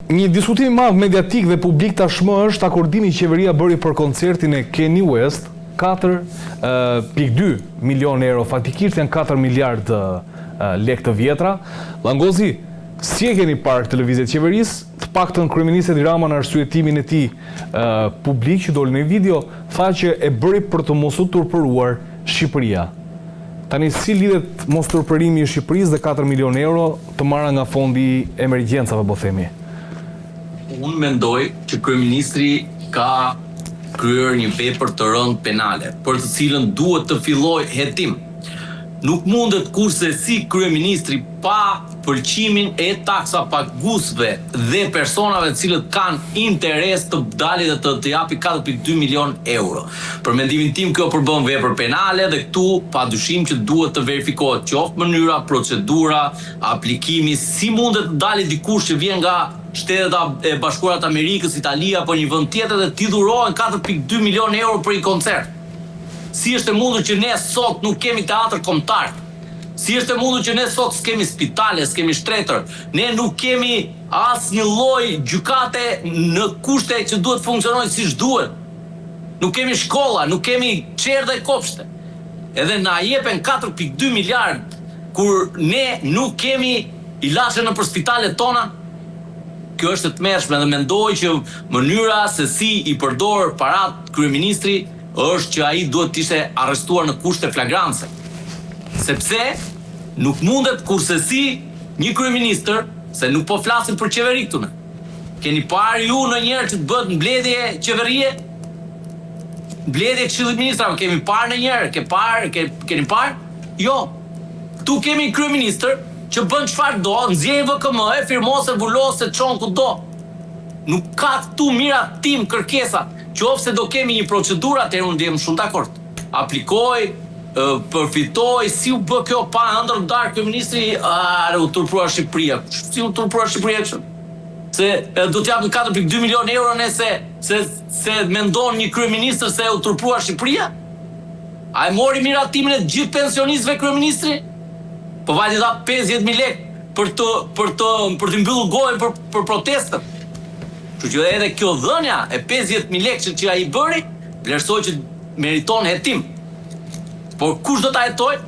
Një diskutim i madh mediatik dhe publik tashmë është akordimi që qeveria bëri për koncertin e Kanye West, 4.2 milion euro, faktikisht janë 4 miliard lek të vjetra. Langozi, si e keni parë këtë lëvizje të qeverisë? Të paktën kryeministri Edi Rama në arsyetimin e tij publik që doli në video, tha që e bëri për të mos u turpëruar Shqipëria. Tani si lidhet mos turpërimi i Shqipërisë dhe 4 milion euro të marra nga fondi emergjencave, po themi? Unë mendoj që kryeministri ka kryer një vepër të rëndë penale, për të cilën duhet të filloj hetim. Nuk mundet kurse si kryeministri pa pëlqimin e taksa paguesve dhe personave të cilët kanë interes të dalë dhe të japi 4.2 milion euro. Për mendimin tim kjo përbën vepër penale dhe këtu padyshim që duhet të verifikohet qoftë mënyra, procedura, aplikimi, si mundet të dalë dikush që vjen nga Shtetet e Bashkuara të Amerikës, Italia apo një vend tjetër dhe t'i dhurohen 4.2 milion euro për një koncert. Si është e mundur që ne sot nuk kemi teatr kombëtar? Si është e mundur që ne sot s'kemi spitale, s'kemi shtretër? Ne nuk kemi asnjë lloj gjykate në kushte që duhet funksionojnë siç duhet. Nuk kemi shkolla, nuk kemi çerdhe dhe kopshte. Edhe na jepen 4.2 miliard kur ne nuk kemi ilaçe nëpër spitalet tona. Kjo është e tmerrshme dhe mendoj që mënyra se si i përdor parat kryeministri është që ai duhet të ishte arrestuar në kushte flagrance. Sepse nuk mundet kurse si një kryeministër, se nuk po flasim për qeveri këtu ne. Keni parë ju ndonjëherë që të bëhet mbledhje qeverie? Mbledhje këshillit ministrave kemi parë ndonjëherë? Keni parë? Jo. Tu kemi kryeministër që bën çfarë do, nxjerr VKM, e firmose, vulose, çon kudo. Nuk ka këtu miratim kërkesa. Qofse do kemi një procedurë, atëherë unë jam shumë dakord. Aplikoj, përfitoj, si u bë kjo pa ëndër darkë kryeministri, u turpruar Shqipëria. Si u turpruar Shqipëria kështu? Se do t'japin 4.2 milion euro se mendon një kryeministër se u turpruar Shqipëria? A e mori miratimin e gjithë pensionistëve kryeministri? Po vajti dha 50.000 lek për të mbyllur gojën për protestën. Kështu që edhe kjo dhënia e 50.000 lek që ai bëri, vlerësoj që meriton hetim. Por kush do ta hetoj?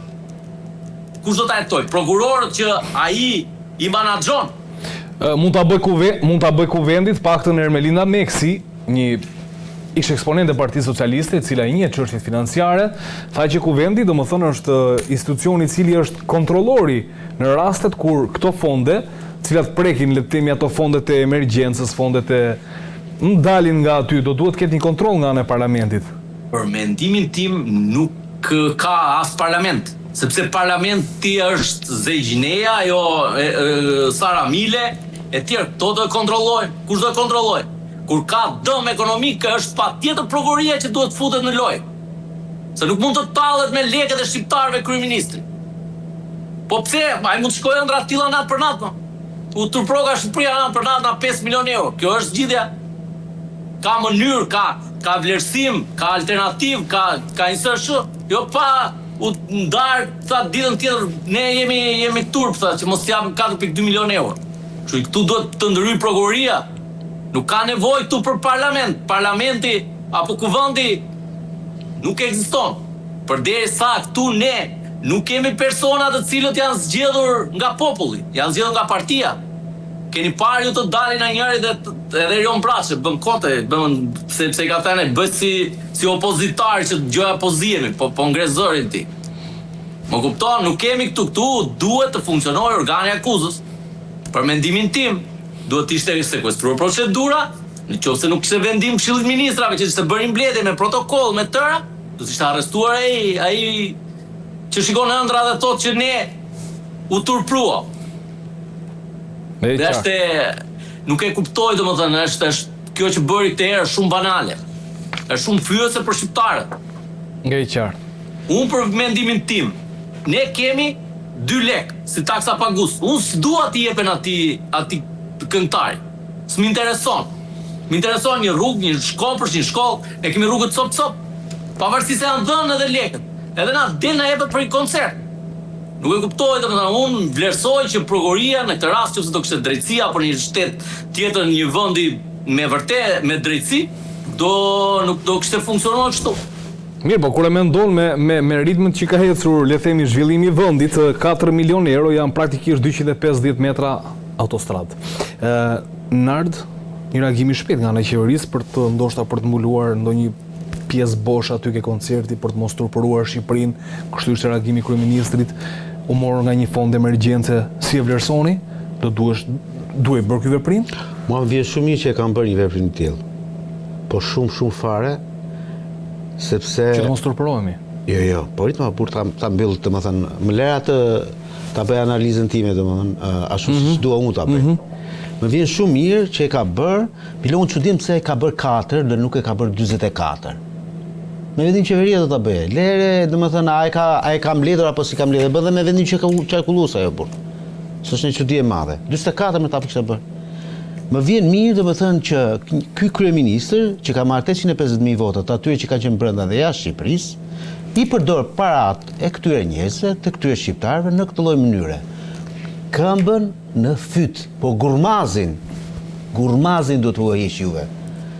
Kush do ta hetoj? Prokurorët që ai i menaxhon. Mund ta bëj kuvendit paktën Ermelinda Meksi, një ish eksponente e Partisë Socialiste, e cila i njeh çështjet financiare, tha që kuvendi domethënë është institucioni i cili është kontrollori në rastet kur këto fonde, të cilat prekin le të themi ato fondet e emergjencës, fondet e ndalin nga aty, do duhet të ketë një kontroll nga ana e parlamentit. Për mendimin tim nuk ka as parlament, sepse parlamenti është Zegjineja, ajo Sara Mile, e tjerë, këto do e kontrollojnë. Kush do e kontrollojë? Kur ka dëm ekonomik, është patjetër prokuroria që duhet futet në lojë. Se nuk mund të tallet me lekët e shqiptarëve kryeministri. Po pse? Ai mund të shkojë ëndra tilla natë për natë. U turproga Shqipëria natë për natë 5 milion euro. Kjo është zgjidhja. Ka mënyrë, ka vlerësim, ka alternativë, ka insersh. Jo pa u ndar sa ditën tjetër ne jemi turp tha që mos japim 4.2 milion euro. Kështu këtu duhet të ndryjë prokuroria. Nuk ka nevojë këtu për parlament. Parlamenti apo kuvendi nuk ekziston. Përderisa këtu ne nuk kemi persona të cilët janë zgjedhur nga populli, janë zgjedhur nga partia. Keni parë ju të dalin ndonjëri dhe edhe Jon Braçe bën kote, sepse i ka thënë bëj si opozitar që gjoja pozihemi, po ngre zërin ti. Më kupton, nuk kemi këtu duhet të funksionojë organi akuzës. Për mendimin tim, duhet të ishte sekuestruar procedura, nëse nuk kishte vendim këshillit ministrave që të bërin mbledhje me protokoll me tëra, do të ishte arrestuar ai që shikon ëndra dhe thotë që ne u turprua. Dhe është nuk e kuptoj domethënë, është kjo që bëri këtë herë shumë banale. Është shumë fyese për shqiptarët. Nga i qartë. Unë për mendimin tim, ne kemi 2 lek si taksa pagus. Unë s'dua t'i jepen ati këngëtari. S'më intereson. Më intereson një rrugë, një shkollë, ne kemi rrugët cop. Pavarësisht se janë dhënë edhe lekët. Edhe na del na jepet për një koncert. Nuk e kuptoj, domethënë unë vlerësoj që prokuroria në këtë rast nëse do kishte drejtësia për një shtet tjetër në një vendi me vërtet me drejtësi, nuk do kishte funksionuar kështu. Mirë, po kur e mendon me ritmin që ka ecur, le të themi, zhvillimi i vendit, 4 milion euro janë praktikisht 250 metra autostradë. Nard, një reagim i shpejt nga ana e qeverisë për të mbuluar ndonjë pjesë bosh aty ke koncerti për të mos turpëruar Shqipërinë, kështu ishte reagimi i kryeministrit, u morën nga një fond emergjence, si e vlerësoni? Duhet bërë ky veprim? Mua më vjen shumë mirë që e kanë bërë një veprim të tillë. Po shumë fare, sepse që të mos turpërohemi. Jo, po ritma për ta mbyll, domethënë, më lera ta bëj analizën time, domethënë, ashtu siç dua unë ta bëj. Më vjen shumë mirë që e ka bërë, pilon çudim pse e ka bërë 4 dhe nuk e ka bërë 44. Me vendin qeveria do ta bëje. Lere, domethënë, a e ka mbledhur apo si ka mbledhur, bën dhe me vendin që ka qarkulluar ajo burr. S'është një çudi e madhe. 44 me ta kishte bërë. Më vjen mirë, domethënë, që ky kryeministër, që ka marrë 850.000 vota të atyre që kanë qenë brenda dhe jashtë Shqipërisë, i përdor parat e këtyre njerëzve, të këtyre shqiptarëve në këtë lloj mënyre. Këmbën në fyt, po gurmazin do t'u heq juve,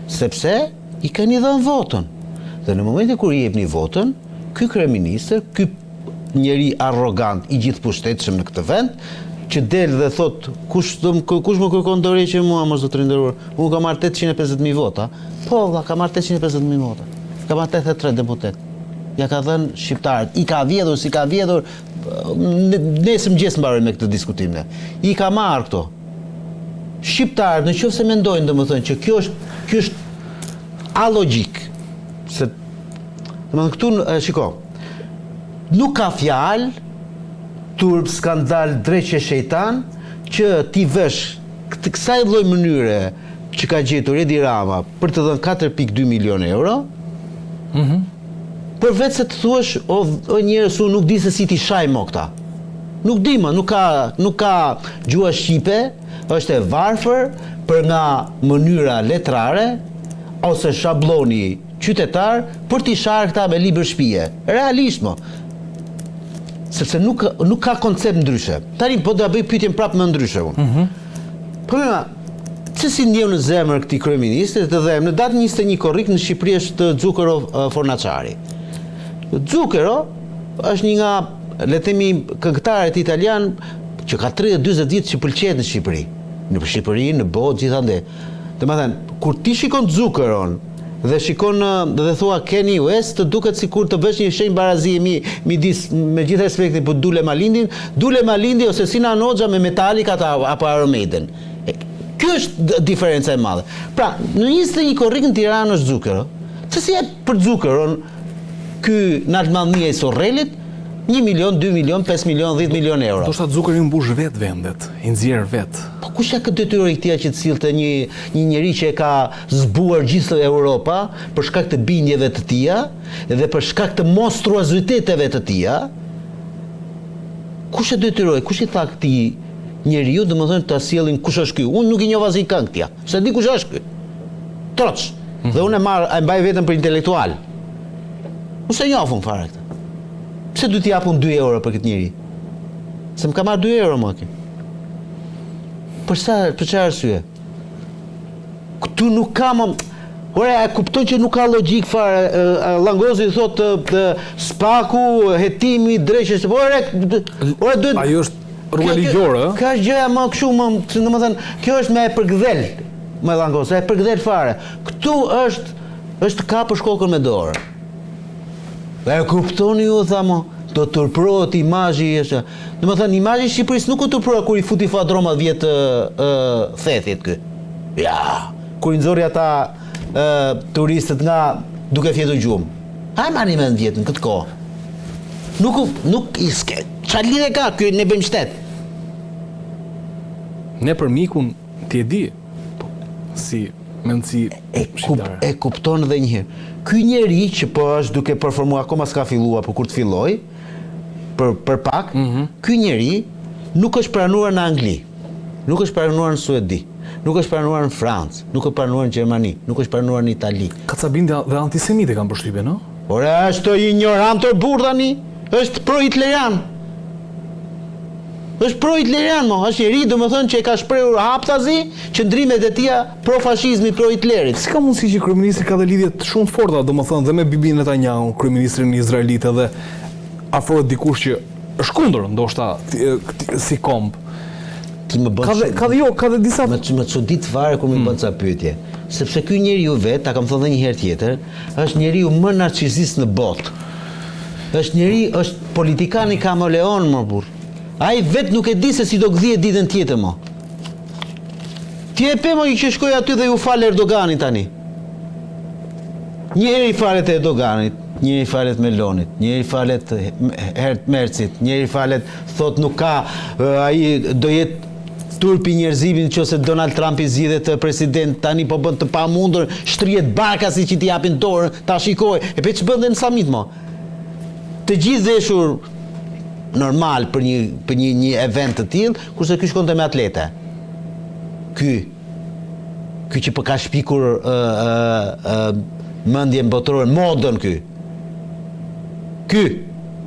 sepse i kanë dhënë votën. Dhe në momentin kur i jepni votën, ky kryeministër, ky njeri arrogant i gjithë pushtetshëm në këtë vend, që del dhe thot kush më kërkon dorëheqje mua, mos zotëri nderuar. Unë kam marrë 850.000 vota. Po, valla, ka marrë 850.000 vota. Ka marrë 83 deputet. Ja ka dhënë shqiptarët. I ka vjedhur, si ka vjedhur, nesër mëngjes mbaroj me këtë diskutim ne. I ka marrë këto. Shqiptarët, nëse mendojnë domethënë që kjo është alogjik. Se domethënë këtu shiko. Nuk ka fjalë turp, skandal, dreqe shejtan, që ti vesh këtë kësaj lloj mënyre që ka gjetur Edi Rama për të dhënë 4.2 milion euro, për vetë se të thuash, o njerëz, unë nuk di se si ti shaj mo këta. Nuk di ma, nuk ka gjua shqipe, është e varfër për nga mënyra letrare, ose shabloni qytetar, për t'i sharë këta me libër shpije. Realisht mo. Sepse nuk ka koncept ndryshe. Tani po do ta bëj pyetjen prapë më ndryshe unë. Problema, pse si ndjeu në zemër këtij kryeministrit të them në datën 21 korrik në Shqipëri është Xukero Fornaciari. Xukero është një nga, le të themi, këngëtarët italian që ka 30-40 vjet që pëlqejet në Shqipëri. Në Shqipëri, në botë, gjithandej. Domethënë, kur ti shikon Xukeron dhe shikon dhe thua Kanye West, të duket sikur të bësh një shenjë barazie midis, me gjithë respektin për Dule Malindi ose Sinan Hoxha me Metallica apo Iron Maiden. Kjo është diferenca e madhe. Pra, në 21 korrik në Tiranë është Xukero. Se si e për Xukeron ky naltmallnia i Sorrelit 1 milion, 2 milion, 5 milion, 10 milion euro. Do shta Xukeri mbush vetë vendet, i nxjerr vetë. Po kush ka këtë detyrë këtij që të sillte një njeri që e ka zbuar gjithë Europa për shkak të bindjeve të tija dhe për shkak të monstruoziteteve të tija? Kush e detyroi? Kush i tha këtij njeriu, domethënë ta sjellin kush është ky? Unë nuk i njoh asnjë këngë tija. Se di kush është ky. Troç. Dhe unë e mbaj veten për intelektual. Unë se njoh fare këtë. Pse du t'i japun 2 euro për këtë njeri? Se më ka marrë 2 euro më këtë. Për çfarë arsye? Këtu nuk ka më... Ore, e kupton që nuk ka logjik fare. Langozi thotë spaku, hetimi, dreqës... Ore, duhet... Ajo është rruga ligjore, ë? Ka është gjëja më kështu, domethënë, kjo është me e përgdhel, me Langozi, e përgdhel fare. Këtu është kapësh kokën me dorë. Dhe e kuptoni ju, tha mo, do të turpërohet imazhi, domethënë imazhi i Shqipërisë nuk u turpërohet kur i futi fadroma 10 thethit ky. Ja, kur i nxorri ata turistët nga duke fjetur gjumë. Hajde marrni mend vjetën këtë kohë. Nuk i ske. Çfarë lidhje ka ky ne bëjmë shtet? Ne për mikun ti e di. Si mendsi shqiptare. E kupton edhe një herë. Ky njeri që po është duke performuar, akoma s'ka filluar, por kur të filloj, për pak, ky njeri nuk është pranuar në Angli, nuk është pranuar në Suedi, nuk është pranuar në Francë, nuk është pranuar në Gjermani, nuk është pranuar në Itali. Kacabindja dhe antisemite kanë përshtypjen, no? Ore, është ignorantor burr tani, është pro-hitlerian. Është pro-hitlerian, është njeri, domethënë që e ka shprehur haptazi qëndrimet e tija pro-fashizmit, pro-hitlerit. Si ka mundësi që kryeministri ka dhe lidhje shumë të forta, domethënë dhe me Bibi Netanyahu, kryeministrin izraelit, edhe afrohet dikush që është kundër, ndoshta si komb. Ka dhe disa më çudit fare kur më bën ca pyetje. Sepse ky njeriu vet, ta kam thënë edhe një herë tjetër, është njeriu më narcisist në botë. Është politikan i kameleon, më burr. Ai vet nuk e di se si do gdhiet ditën tjetër, mo. Ti e pe mo që shkoj aty dhe ju fal Erdoganit tani. Njëri falet e Erdoganit, njëri falet Melonit, njëri falet Mercit, njëri falet thot nuk ka, ai do jetë turpi njerëzimin nëse Donald Trump i zgjidhet president, tani po bën të pamundur, shtrihet barka si që t'i japin dorën, ta shikoj. E pe ç'bën në summit, mo. Të gjithë veshur normal për një event të tillë, kurse ky shkonte me atlete. Ky që po ka shpikur mendjen botërore, modën ky.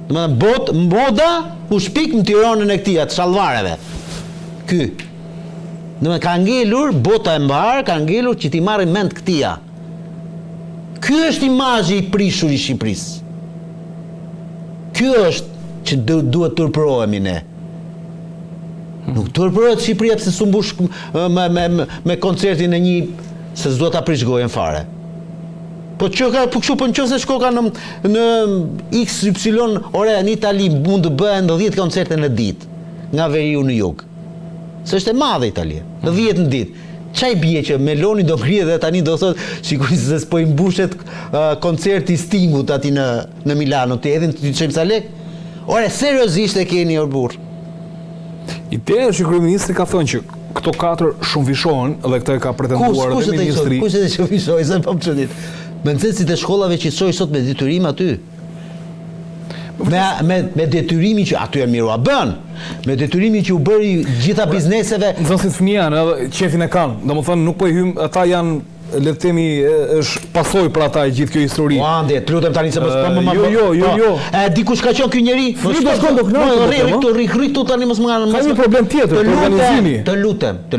Domethënë moda u shpik në Tiranën e këtij, atë shallvareve. Ky. Domethënë ka ngelur bota e mbar, ka ngelur që ti marrin mend këtia. Ky është imazhi i prishur i Shqipërisë. Ky është që duhet turpërohemi ne. Nuk turpërohet Shqipëria pse s'u mbush me koncertin e një se s'do ta prish gojen fare. Po nëse shkoka në XY ore në Itali mund të bëhen 10 koncerte në ditë nga veriu në jug. Se është e madhe Italia, në 10 në ditë. Çaj bie që Meloni do ngrihet dhe tani do thotë sigurisht se s'po i mbushet koncerti Stingut aty në Milano, të hedhin të çojmë sa lek. Ore, seriozisht e keni burr. Ideja është që kryeministri ka thënë që këto 4 shumë vishohen dhe këtë e ka pretenduar edhe ministri. Kush e shumë vishoi, sa po çudit. Me nxehtësit e shkollave që shoj sot me detyrim aty. Me detyrimin që aty e mirua bën. Me detyrimin që u bëri gjitha bizneseve. Nxënësit fëmijë janë, edhe qefin e kanë. Domethënë nuk po i hym, ata janë le të themi është pasojë për ata e gjithë kjo histori. Po ande, të lutem tani se mos Jo. E dikush ka qenë ky njeri? Nuk do shkon do knaqë. Rritu tani mos më kanë. Ka një problem tjetër, organizimi. Të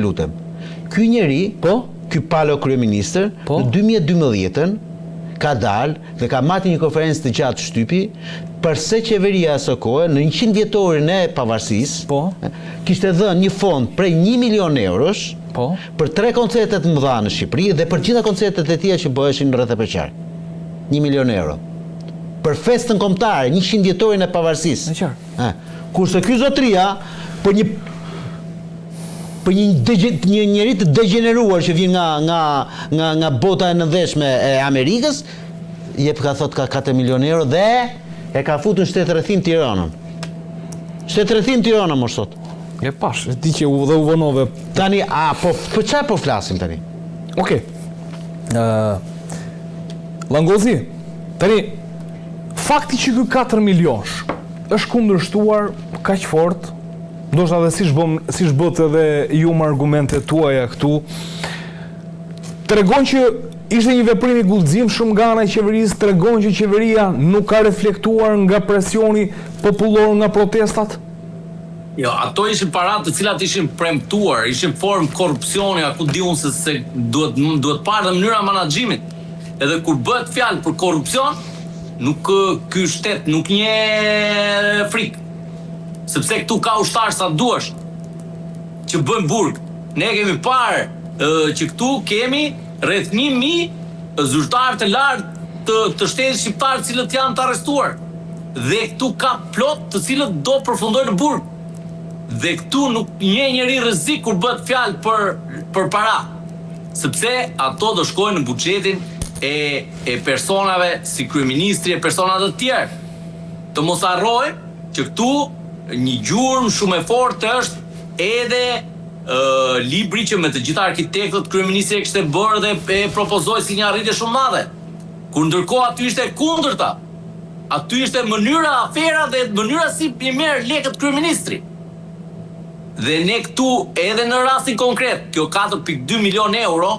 lutem. Ky njeri, ky palo kryeministër, në 2012-ën ka dalë dhe ka marrë një konferencë të gjatë shtypi përse qeveria së kohë në 100 vjetorin e pavarësisë kishte dhënë një fond prej 1 milion eurosh për 3 koncerte të mëdha në Shqipëri dhe për gjitha koncertet e tjera që bëheshin rreth e përqar. 1 milion euro. Për festën kombëtare, 100 vjetorin e pavarësisë. Kurse ky zotria për një njeri të degeneruar që vjen nga bota e nëndeshme e Amerikës, ka thot ka 4 milion euro dhe e ka futur në shtetërrethim Tiranën. Shtetërrethim Tiranën më sot. E pash, ti që u vonove. Tani, për çfarë po flasim tani? Okej. Langozi, tani, fakti që ky 4 milionsh është kundërshtuar kaq fort, ndoshta edhe siç bët edhe ju me argumentet tuaja këtu, tregon që ishte një veprim i guximshëm nga ana e qeverisë, tregon që qeveria nuk ka reflektuar nga presioni popullor, nga protestat. Jo, ato ishin paratë të cilat ishin premtuar, ishin formë korrupsioni, ku diun se duhet parë në mënyra menaxhimit. Edhe kur bëhet fjalë për korrupsion, nuk ky shtet nuk nje frikë. Sepse këtu ka ushtar sa duash që bën burg. Ne kemi parë që këtu kemi rreth 1000 zyrtar të lartë të shtetit shqiptar të cilët janë të arrestuar. Dhe këtu ka plot të cilët do përfundojnë në burg. Dhe këtu nuk nje njeri rrezik kur bëhet fjalë për para. Sepse ato do shkojnë në buxhetin e personave si kryeministri e personat të tjerë. Të mos harrojmë që këtu një gjurmë shumë e fortë është edhe libri që me të gjitha arkitektët kryeministri e kishte bërë dhe e propozoi si një arritje shumë madhe. Kur ndërkohë aty ishte kundërta. Aty ishte mënyra afera dhe mënyra si i merr lekët kryeministri. Dhe ne këtu edhe në rastin konkret, kjo 4.2 milion euro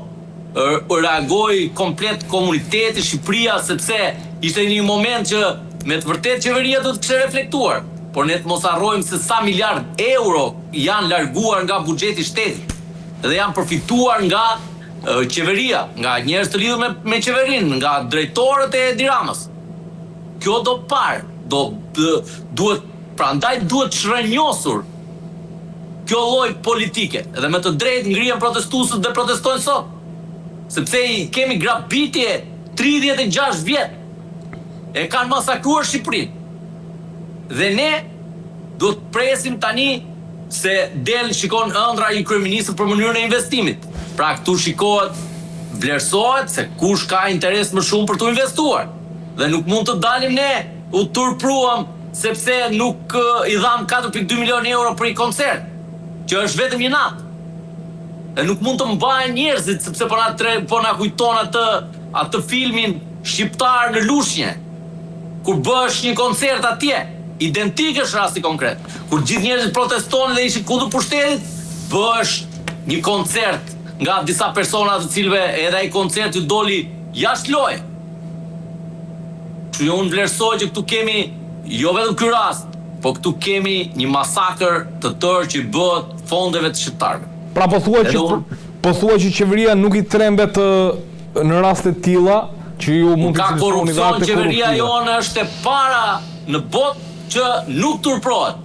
reagoi komplet komuniteti Shqipëria sepse ishte një moment që me të vërtet qeveria do të kishte reflektuar. por ne të mos harrojmë se sa miliard euro janë larguar nga buxheti i shtetit dhe janë përfituar nga qeveria, nga njerëz të lidhur me qeverinë, nga drejtorët e Edi Ramës. Kjo do parë, prandaj duhet shrenjosur kjo lloj politike, dhe me të drejtë ngrihen protestuesët dhe protestojnë sot. Sepse kemi grabitje 36 vjet. E kanë masakruar Shqipërinë. Dhe ne duhet presim tani se shikon ëndra i kryeministit për mënyrën e investimit. Pra këtu shikohet, vlerësohet se kush ka interes më shumë për të investuar. Dhe nuk mund të dalim ne u turpruam sepse nuk i dham 4.2 milion euro për i koncert, që është vetëm një natë. Dhe nuk mund të mbajnë njerëzit sepse po na kujton atë filmin shqiptar në Lushnjë, kur bësh një koncert atje, identik është rasti konkret. Kur gjithë njerëzit protestonin dhe ishin kundër pushtetit, bësh një koncert nga disa persona të cilëve edhe ai koncerti doli jashtë loje. Që unë vlerësoj që këtu kemi, jo vetëm ky rast, po këtu kemi një masakër të tërë që bëhet fondeve të shqiptarëve. Pra po thua që qeveria nuk i trembet në raste të tilla që ju mund të ka korrupsion, qeveria jonë është e para në botë që nuk turprohet,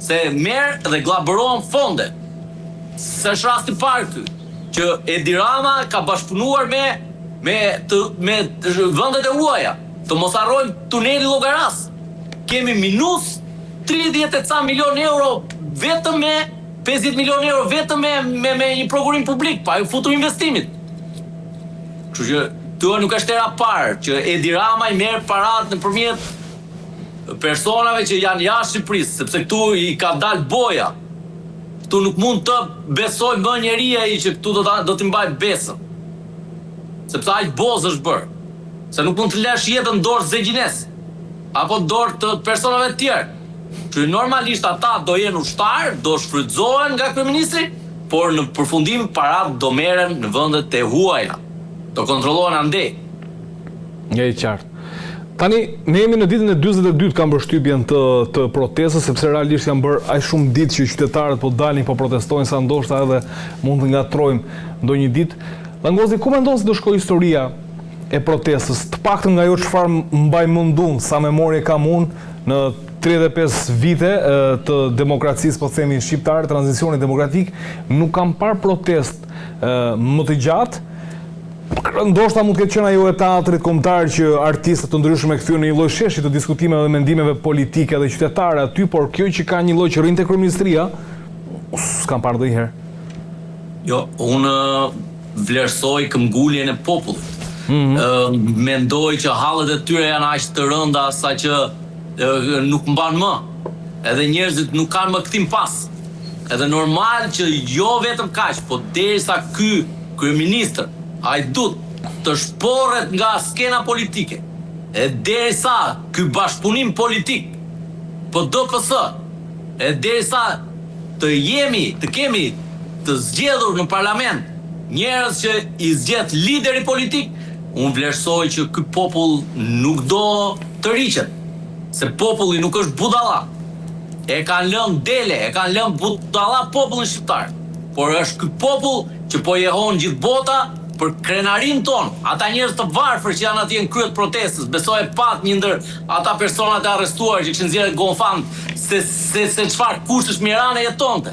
se merr dhe glabëron fonde. S'është rasti i parë ky, që Edi Rama ka bashkëpunuar me vendet e huaja. Të mos harrojmë tuneli Llogaras. Kemi minus 30 e ca milion euro vetëm me 50 milion euro vetëm me një prokurim publik, pa ju futur investimit. Kështu që këtu nuk është era parë që Edi Rama i merr parat nëpërmjet personave që janë jashtë Shqipërisë, sepse këtu i ka dalë boja. Këtu nuk mund të besoj më njeri ai që këtu do t'i mbaj besën. Sepse aq boz është bërë. Se nuk mund të lësh jetën dorë Zegjines apo dorë të personave të tjerë. Që normalisht ata do jenë ushtar, do shfrytëzohen nga kryeministri, por në përfundim parat do merren në vendet e huaja. Do kontrollohen andej. Ja i qartë. Tani, ne jemi në ditën e 42 kam mbështypjen të protestës, sepse realisht janë bërë aq shumë ditë që qytetarët po dalin, po protestojnë, sa ndoshta edhe mund të ngatrojmë ndonjë ditë. Langozi, ku mendon se do shkojë historia e protestës? Të paktën nga ajo çfarë mbaj mendun, sa memorie kam unë në 35 vite të demokracisë, po themi shqiptare, tranzicionit demokratik, nuk kam parë protest më të gjatë. Ndoshta mund të ketë qenë ajo e teatrit kombëtar që artistët të ndryshëm e kthyen në një lloj sheshi të diskutimeve dhe mendimeve politike dhe qytetare aty, por kjo që ka një lloj që rrin te kryeministria, s'kam parë ndonjëherë. Jo, unë vlerësoj këmbguljen e popullit. Mendoj që hallet e tyre janë aq të rënda sa që nuk mban më. Edhe njerëzit nuk kanë më kthim pas. Edhe normal që jo vetëm kaq, po derisa ky kryeministër ai duhet të shporret nga skena politike. E derisa ky bashkëpunim politik, po ДПС, e derisa të kemi të zgjedhur në parlament njerëz që i zgjedh lideri politik, unë vlerësoj që ky popull nuk do të riqet. Se populli nuk është budalla. E kanë lënë dele, e kanë lënë budalla popullin shqiptar. Por është ky popull që po jehon gjithë bota për krenarin ton, ata njerëz të varfër që janë atje në kryet protestës. Besoj e pat një ndër ata personat e arrestuar që kishin nxjerrë gonfam se çfarë kushtesh Mirane jetonte.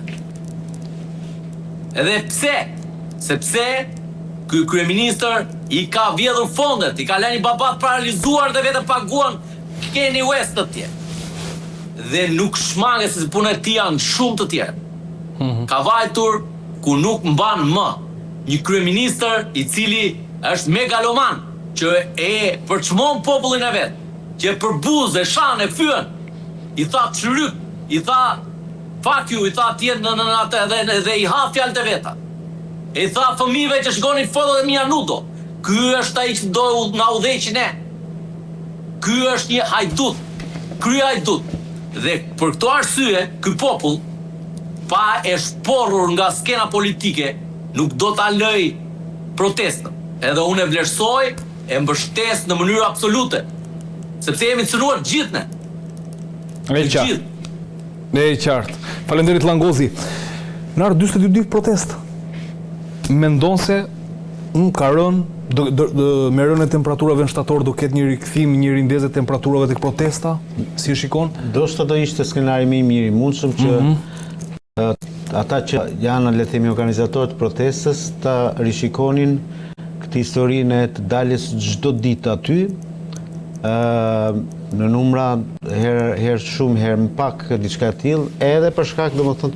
Edhe pse? Sepse ky kryeministër i ka vjedhur fondet, i ka lënë babat paralizuar dhe vetëm paguan Kanye West atje. Dhe nuk shmanget se punët e tij janë shumë të tjera. Ka vajtur ku nuk mban më. Një kryeministër i cili është megaloman, që e përçmon popullin e vet, që e përbuz, e shan, e fyen, i tha çryk, i tha fuck you, i tha atje në atë dhe i ha fjalët e veta. E i tha fëmijëve që shkonin fotot e mia nudo. Ky është ai që do na udhëheqin ne. Ky është një hajdut, hajdut. Dhe për këto arsye, ky popull pa e shporrur nga skena politike nuk do ta lëj protestën. Edhe unë e vlerësoj, e mbështes në mënyrë absolute. Sepse jemi cënuar gjithë ne. Gjithë. E qartë. Faleminderit Langozi. Në ardhë 42 ditë protest. Mendon se ka rënë me rënën e temperaturave në shtator do ketë një rikthim, një rindezë e temperaturave tek protesta? Si e shikon? Do ishte skenari më i mirë i mundshëm që ata që janë, le të themi, organizatorët e protestës ta rishikonin këtë historinë e të daljes çdo ditë aty, në numra herë shumë, herë më pak, diçka e tillë, edhe për shkak domethënë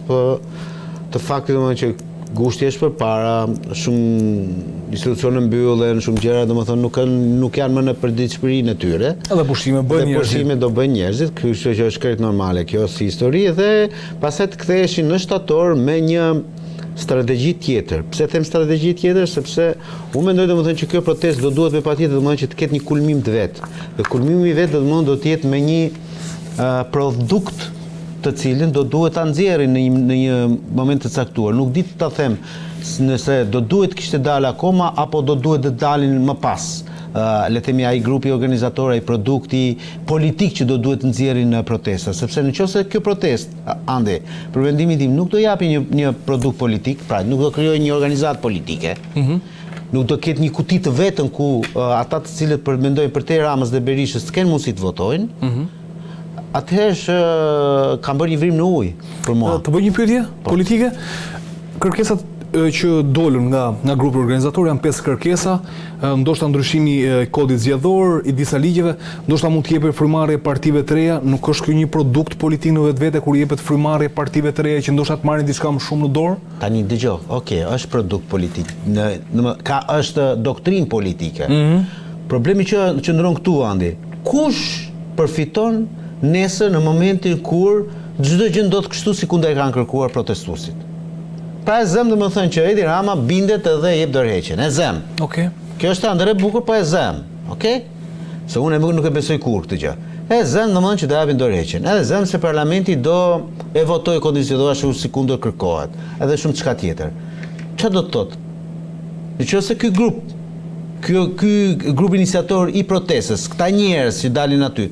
të faktit domethënë që gushti është përpara, shumë institucione mbyllen, shumë gjëra domethënë nuk janë më në përditshmërinë e tyre. Edhe pushime bëjnë njerëzit. Pushime do bëjnë njerëzit, kështu që është krejt normale kjo si histori dhe pastaj të ktheheshin në shtator me një strategji tjetër. Pse them strategji tjetër? Sepse unë mendoj domethënë që kjo protestë do duhet me patjetër domethënë që të ketë një kulmim të vet. Dhe kulmimi i vet do të jetë me një produkt të cilin do duhet ta nxjerrin në një moment të caktuar. Nuk di ta them nëse do duhet kishte dalë akoma apo do duhet të dalin më pas. Le të themi ai grupi organizator, ai produkti politik që do duhet të nxjerrin në protesta, sepse nëse kjo protestë ande, për vendimin tim nuk do japi një produkt politik, pra nuk do krijojë një organizatë politike. Nuk do ketë një kuti të vetën ku ata të cilët mendojnë për te Ramës dhe Berishës të kenë mundësi të votojnë. Atëherë kam bërë një vrim në ujë për mua. Të bëj një pyetje politike. Kërkesat që dolën nga grupi organizator janë 5 kërkesa, ndoshta ndryshimi i kodit zgjedhor, i disa ligjeve, ndoshta mund të jepet frymarrje partive të reja, nuk është ky një produkt politik në vetvete kur jepet frymarrje partive të reja që ndoshta të marrin diçka më shumë në dorë? Tani dëgjoj, okay, është produkt politik. Është doktrinë politike. Problemi që qëndron këtu andi. Kush përfiton nesër në momentin kur çdo gjë ndodh kështu si kundër kanë kërkuar protestuesit? Pra e zëm domethënë që Edi Rama bindet edhe jep dorëheqjen. E zëm. Okej. Kjo është ëndër e bukur, po e zëm. Okej? Se unë nuk e besoj kurrë këtë gjë. E zëm domethënë që do japin dorëheqjen. Edhe zëm se parlamenti do e votoj kondicionalisht ashtu si kundër kërkohet. Edhe shumë çka tjetër. Çfarë do të thotë? Nëse ky grup iniciator i protestës, këta njerëz që dalin aty,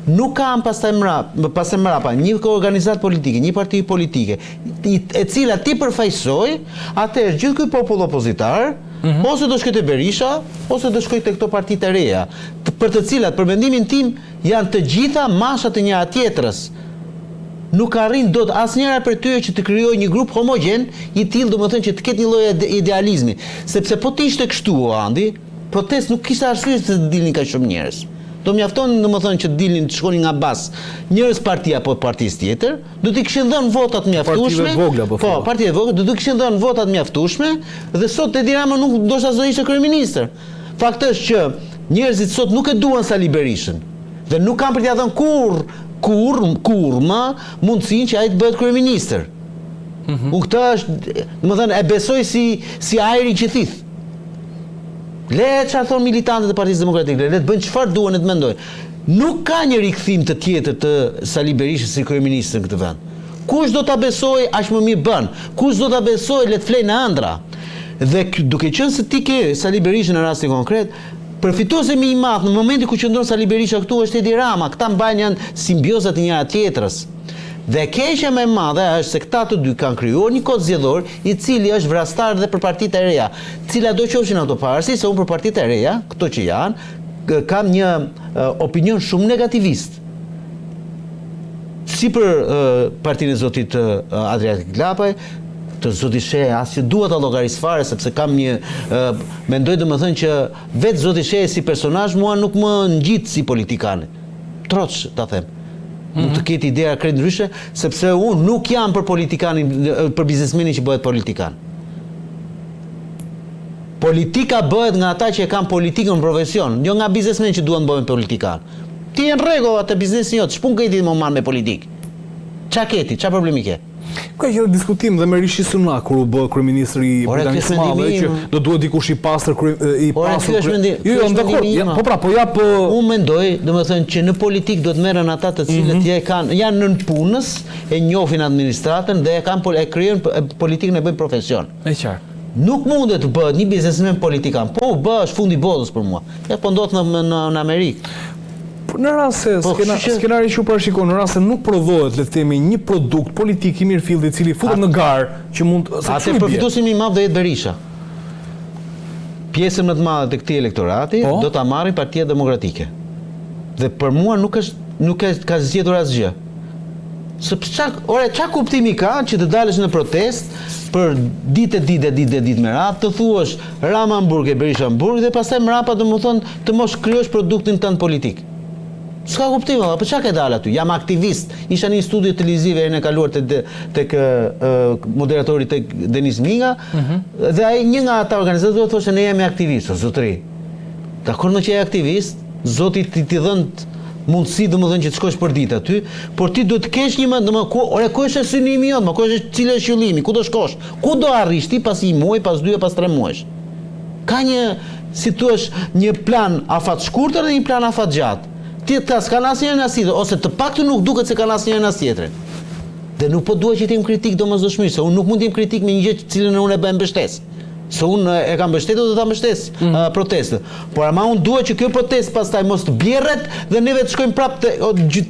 nuk kanë pastaj mrapa një organizatë politike, një parti politike, e cila ti përfaqësoj, atëherë gjithë ky popull opozitar, ose do shkojë te Berisha, ose do shkojë te këto partitë e reja, për të cilat për mendimin tim janë të gjitha masha të njëra tjetrës. Nuk arrin dot asnjëra për tyre që të krijojë një grup homogen, i tillë domethënë që të ketë një lloj idealizmi, sepse po të ishte kështu andi, protest nuk kishte arsye të dilnin kaq shumë njerëz. Do mjafton domethënë që dilnin të shkonin nga bas njerëz partia apo partisë tjetër, do t'i kishin dhënë votat mjaftueshme. Po, partive vogla do t'i kishin dhënë votat mjaftueshme dhe sot Edi Rama nuk ndoshta do ishte kryeministër. Fakti është që njerëzit sot nuk e duan Sali Berishën dhe nuk kanë për t'ia dhënë kur më mundësinë që ai të bëhet kryeministër. U këtë është, domethënë e besoj si ajrin që thith. Le çfarë thon militantët e Partisë Demokratike, le të bëjnë çfarë duan e të mendojnë. Nuk ka një rikthim të tjetër të Sali Berishës si kryeministër në këtë vend. Kush do ta besoj, aq më mirë bën. Kush do ta besoj, le të flejë në ëndra. Dhe duke qenë se ti ke Sali Berishën në rastin konkret, përfituesi më i madh në momentin ku qëndron Sali Berisha këtu është Edi Rama. Këta mbajnë janë simbiozat e njëra tjetrës. Dhe keqja më e madhe është se këta të dy kanë krijuar një kod zgjedhor i cili është vrastar dhe për partitë e reja, cila do qofshin ato pavarësisht se unë për partitë e reja, këto që janë, kam një opinion shumë negativist. Si për partinë e zotit Adriatik Glapaj, të zoti Shehe as që duhet ta llogaris fare sepse kam një mendoj domethënë që vetë zoti Shehe si personazh mua nuk më ngjit si politikan. Troç ta them. Mund të ketë ideja krejt ndryshe, sepse unë nuk jam për politikanin, për biznesmenin që bëhet politikan. Politika bëhet nga ata që e kanë politikën në profesion, jo nga biznesmen që duan të bëhen politikan. Ti në rregull atë biznesin jot, ç'pun ke ti më marr me politikë? Ç'a keti, ç'a problemi ke? Ka që diskutim dhe me Rishi Sunak kur u bë kryeministër i Britanisë së Madhe që do duhet dikush i pastër Jo, dakord. Po jap unë mendoj, domethënë që në politikë do të merren ata të cilët janë nën punës, e njohin administratën dhe e krijojnë politikën e bëjnë profesion. E qartë. Nuk mundet të bëhet një biznesmen politikan. Po u bë është fundi botës për mua. Ja po ndodh në Amerikë. në rast se skenari që u parashikon, në rast se nuk prodhohet, le të themi, një produkt politik i mirëfillt i cili futet në garë që mund atë përfituesi më i madh do jetë Berisha. Pjesën më të madhe të këtij elektorati do ta marrin Partia Demokratike. Dhe për mua nuk ka zgjedhur asgjë. Sepse çka kuptimi ka që të dalësh në protest për ditë me radhë, të thuash Rama Hamburg e Berisha Hamburg dhe pastaj mrapa domethënë të mos krijosh produktin tënd politik. S'ka kuptim, po çka ke dalë aty? Jam aktivist. Isha në një studio televiziv herën e kaluar tek moderatori tek Denis Minga, dhe ai një nga ata organizatorët thoshte ne jemi aktivistë, zotëri. Dakor më që je aktivist, Zoti ti dhën mundësi domethënë që të shkosh për ditë aty, por ti duhet të kesh një mend, ku është synimi jot, ku është cili është qëllimi, ku do shkosh, ku do arrish ti pas një muaji, pas 2 pas 3 muajsh. Ka një, si thua, një plan afat shkurtër dhe një plan afat gjatë. Ti ta s'kan asnjërin as tjetër, ose të paktën nuk duket se kanë asnjërin as tjetrin. Dhe nuk po dua që të jem kritik domosdoshmërisht, se unë nuk mund të jem kritik me një gjë të cilën unë e bëj mbështesë. Se unë e kam mbështetur dhe ta mbështes protestën. Por ama unë dua që kjo protestë pastaj mos të bjerret dhe neve të shkojmë prapë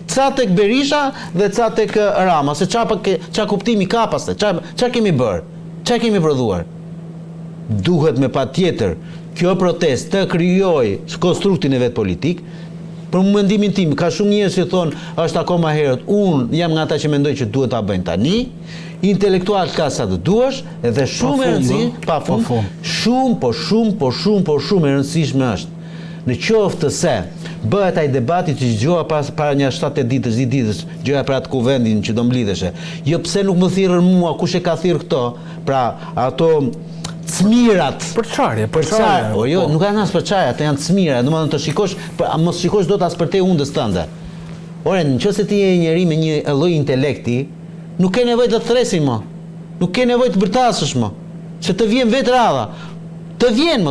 ca tek Berisha dhe ca tek Rama, se ç'a kuptimi ka pastaj, ç'a kemi bërë, ç'a kemi prodhuar. Duhet me patjetër kjo protestë të krijojë konstruktin e vet politik. Për mendimin tim, ka shumë njerëz që thonë është akoma herët, unë jam nga ata që mendoj që duhet ta bëjnë tani. Intelektual ka sa të duash, edhe shumë e rëndësishme, shumë e rëndësishme është në qoftë se bëhet ai debati që dëgjova para një 7-8 ditësh, 10 ditësh, dëgjoja për atë kuvendin që do mblidheshe. Jo pse nuk më thirrën mua, kush e ka thirrë këto? Pra, ato cmirat. Për çfarë? Jo, nuk janë as për çfarë, ato janë cmira, domethënë të shikosh, mos shikosh dot as për te undës tënde. Ore, nëse ti je njeri me një lloj intelekti, nuk ke nevojë të thresin më. Nuk ke nevojë të bërtasësh më. Se të vjen vetë radha. Të vjen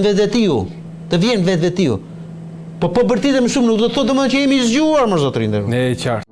vetvetiu. Të vjen vetvetiu. Po bërtitem shumë, nuk do të thotë domosdoshmë që jemi zgjuar më zotrin. Ne qartë.